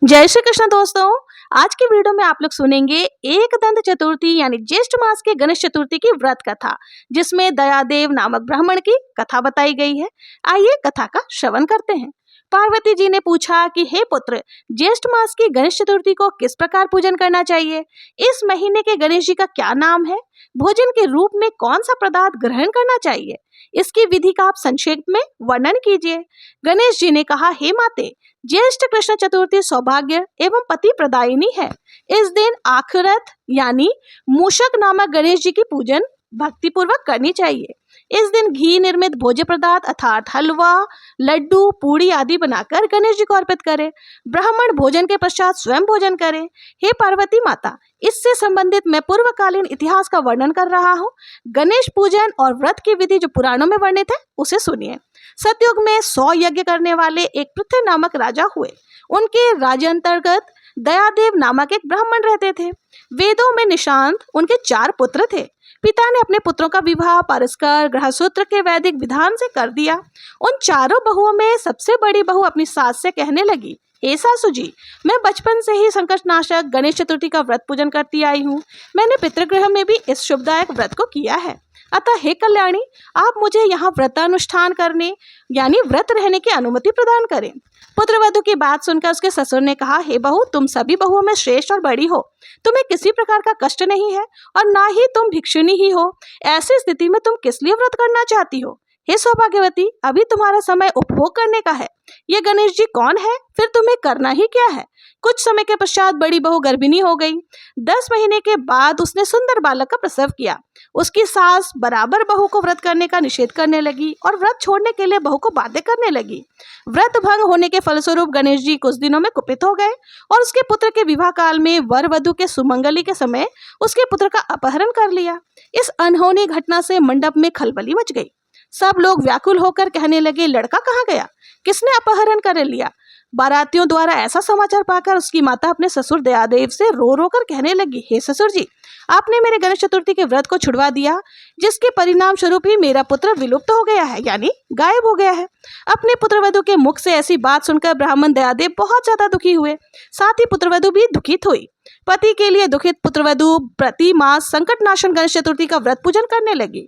जय श्री कृष्ण दोस्तों। आज की वीडियो में आप लोग सुनेंगे एकदंत चतुर्थी यानी ज्येष्ठ मास के गणेश चतुर्थी की व्रत कथा, जिसमें दयादेव नामक ब्राह्मण की कथा बताई गई है। आइए कथा का श्रवण करते हैं। पार्वती जी ने पूछा कि हे पुत्र, ज्येष्ठ मास की गणेश चतुर्थी को किस प्रकार पूजन करना चाहिए? इस महीने के गणेश जी का क्या नाम है? भोजन के रूप में कौन सा पदार्थ ग्रहण करना चाहिए? इसकी विधि का आप संक्षेप में वर्णन कीजिए। गणेश जी ने कहा, हे माते, ज्येष्ठ कृष्ण चतुर्थी सौभाग्य एवं पति प्रदायिनी है। इस दिन आखरत यानी मूषक नामक गणेश जी की पूजन भक्ति पूर्वक करनी चाहिए। इस दिन घी निर्मित भोज्य पदार्थ अर्थात हलवा, लड्डू, पूड़ी आदि बनाकर गणेश जी को अर्पित करें। ब्राह्मण भोजन के पश्चात स्वयं भोजन करें। हे पार्वती माता, इससे संबंधित मैं पूर्वकालीन इतिहास का वर्णन कर रहा हूँ। गणेश पूजन और व्रत की विधि जो पुराणों में वर्णित है उसे सुनिए। सतयुग में 100 यज्ञ करने वाले एक पृथ्वी नामक राजा हुए। उनके राज्य अंतर्गत दयादेव नामक एक ब्राह्मण रहते थे। वेदों में निशांत उनके 4 पुत्र थे। पिता ने अपने पुत्रों का विवाह पारस्कर गृहसूत्र के वैदिक विधान से कर दिया। उन चारों बहुओं में सबसे बड़ी बहू अपनी सास से कहने लगी, हे सासू जी, मैं बचपन से ही संकटनाशक गणेश चतुर्थी का व्रत पूजन करती आई हूँ। मैंने पितृगृह में भी इस शुभदायक व्रत को किया है। अतः हे कल्याणी, आप मुझे यहाँ व्रतानुष्ठान करने यानी व्रत रहने की अनुमति प्रदान करें। पुत्रवधू की बात सुनकर उसके ससुर ने कहा, हे बहू, तुम सभी बहुओं में श्रेष्ठ और बड़ी हो। तुम्हें किसी प्रकार का कष्ट नहीं है और ना ही तुम भिक्षुणी ही हो। ऐसी स्थिति में तुम किस लिए व्रत करना चाहती हो? हे सौभाग्यवती, अभी तुम्हारा समय उपभोग करने का है। ये गणेश जी कौन है? फिर तुम्हें करना ही क्या है? कुछ समय के पश्चात बड़ी बहू गर्भिणी हो गई। 10 महीने के बाद उसने सुंदर बालक का प्रसव किया। उसकी सास बराबर बहू को व्रत करने का निषेध करने लगी और व्रत छोड़ने के लिए बहू को बाध्य करने लगी। व्रत भंग होने के फलस्वरूप गणेश जी कुछ दिनों में कुपित हो गए और उसके पुत्र के विवाह काल में वर वधु के सुमंगली के समय उसके पुत्र का अपहरण कर लिया। इस अनहोनी घटना से मंडप में खलबली मच गई। सब लोग व्याकुल होकर कहने लगे, लड़का कहाँ गया? किसने अपहरण कर लिया? बारातियों द्वारा ऐसा समाचार पाकर उसकी माता अपने ससुर दयादेव से रो रो कर कहने लगी, हे ससुर जी, आपने मेरे गणेश चतुर्थी के व्रत को छुड़वा दिया, जिसके परिणाम स्वरूप ही मेरा पुत्र विलुप्त हो गया है यानी गायब हो गया है। अपने पुत्रवधु के मुख से ऐसी बात सुनकर ब्राह्मण दयादेव बहुत ज्यादा दुखी हुए। साथ ही पुत्रवधु भी दुखित हुई। पति के लिए दुखित पुत्रवधु प्रति मास संकटनाशन गणेश चतुर्थी का व्रत पूजन करने लगी।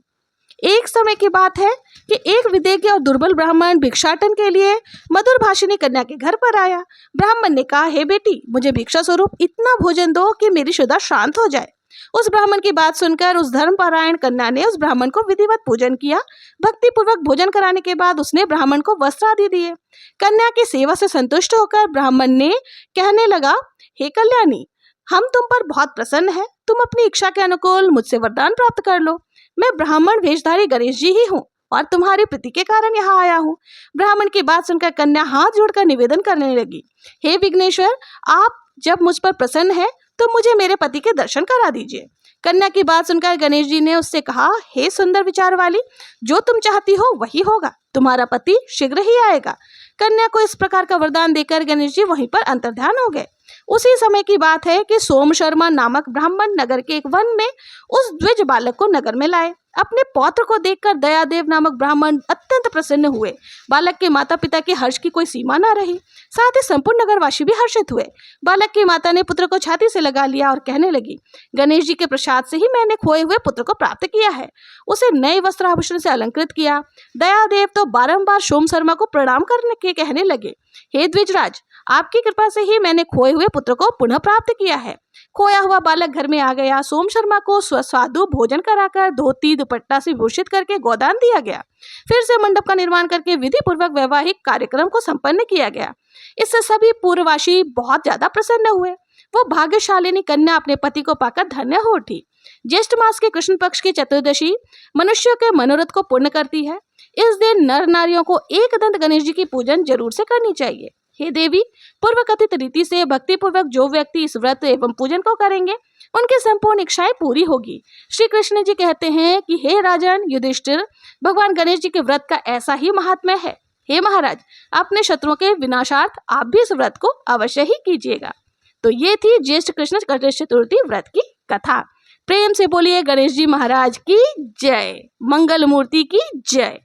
एक समय की बात है कि एक विदेही और दुर्बल ब्राह्मण भिक्षाटन के लिए मधुर भाषिणी कन्या के घर पर आया। ब्राह्मण ने कहा, हे बेटी, मुझे भिक्षा स्वरूप इतना भोजन दो कि मेरी क्षुधा शांत हो जाए। उस ब्राह्मण की बात सुनकर उस धर्मपरायण कन्या ने उस ब्राह्मण को विधिवत पूजन किया। भक्ति पूर्वक भोजन कराने के बाद उसने ब्राह्मण को वस्त्र आदि दिए। कन्या की सेवा से संतुष्ट होकर ब्राह्मण ने कहने लगा, हे कल्याणी, हम तुम पर बहुत प्रसन्न हैं। तुम अपनी इच्छा के अनुकूल मुझसे वरदान प्राप्त कर लो। मैं ब्राह्मण वेशधारी गणेश जी ही हूँ और तुम्हारी प्रीति के कारण यहाँ आया हूँ। ब्राह्मण की बात सुनकर कन्या हाथ जोड़कर निवेदन करने लगी, हे विघ्नेश्वर, आप जब मुझ पर प्रसन्न हैं तो मुझे मेरे पति के दर्शन करा दीजिए। कन्या की बात सुनकर गणेश जी ने उससे कहा, हे सुंदर विचार वाली, जो तुम चाहती हो वही होगा। तुम्हारा पति शीघ्र ही आएगा। कन्या को इस प्रकार का वरदान देकर गणेश जी वहीं पर अंतर्ध्यान हो गए। उसी समय की बात है कि सोम शर्मा नामक ब्राह्मण नगर के एक वन में उस द्विज बालक को नगर में लाए। अपने पौत्र को देखकर दयादेव नामक ब्राह्मण अत्यंत प्रसन्न हुए। बालक के माता पिता के हर्ष की कोई सीमा न रही। साथ ही संपूर्ण नगरवासी भी हर्षित हुए। बालक की माता ने पुत्र को छाती से लगा लिया और कहने लगी, गणेश जी के प्रसाद से ही मैंने खोए हुए पुत्र को प्राप्त किया है। उसे नए वस्त्र आभूषण से अलंकृत किया। दयादेव तो बारंबार सोम शर्मा को प्रणाम करने के कहने लगे, हे द्विजराज, आपकी कृपा से ही मैंने खोए हुए पुत्र को पुनः प्राप्त किया है। खोया हुआ बालक घर में आ गया। सोम शर्मा को सुस्वादु भोजन कराकर धोती दुपट्टा से भूषित करके गोदान दिया गया। फिर से मंडप का निर्माण करके विधि पूर्वक वैवाहिक कार्यक्रम को संपन्न किया गया। इससे सभी पूर्ववासी बहुत ज्यादा प्रसन्न हुए। वो भाग्यशालिनी कन्या अपने पति को पाकर धन्य हो उठी। ज्येष्ठ मास के कृष्ण पक्ष की चतुर्दशी मनुष्यों के मनोरथ को पूर्ण करती है। इस दिन नर नारियों को एकदंत गणेश जी की पूजन जरूर से करनी चाहिए। हे देवी, पूर्व कथित रीति से भक्ति पूर्वक जो व्यक्ति इस व्रत एवं पूजन को करेंगे उनकी संपूर्ण इच्छाएं पूरी होगी। श्री कृष्ण जी कहते हैं कि हे राजन युधिष्ठिर, भगवान गणेश जी के व्रत का ऐसा ही महात्म्य है। हे महाराज, अपने शत्रुओं के विनाशार्थ आप भी इस व्रत को अवश्य ही कीजिएगा। तो ये थी ज्येष्ठ कृष्ण गणेश चतुर्थी व्रत की कथा। प्रेम से बोलिए गणेश जी महाराज की जय, मंगल मूर्ति की जय।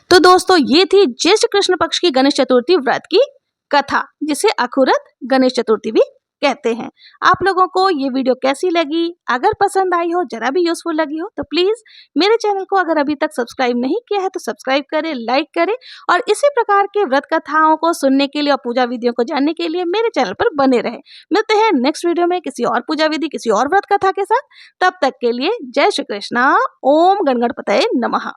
तो दोस्तों, ये थी ज्येष्ठ कृष्ण पक्ष की गणेश चतुर्थी व्रत की कथा, जिसे अखुरत गणेश चतुर्थी भी कहते हैं। आप लोगों को ये वीडियो कैसी लगी? अगर पसंद आई हो, जरा भी यूजफुल लगी हो, तो प्लीज मेरे चैनल को अगर अभी तक सब्सक्राइब नहीं किया है तो सब्सक्राइब करें, लाइक करें और इसी प्रकार के व्रत कथाओं को सुनने के लिए और पूजा विधियों को जानने के लिए मेरे चैनल पर बने रहे। मिलते हैं नेक्स्ट वीडियो में किसी और पूजा विधि, किसी और व्रत कथा के साथ। तब तक के लिए जय श्री कृष्णा। ओम गण गणपतये नमः।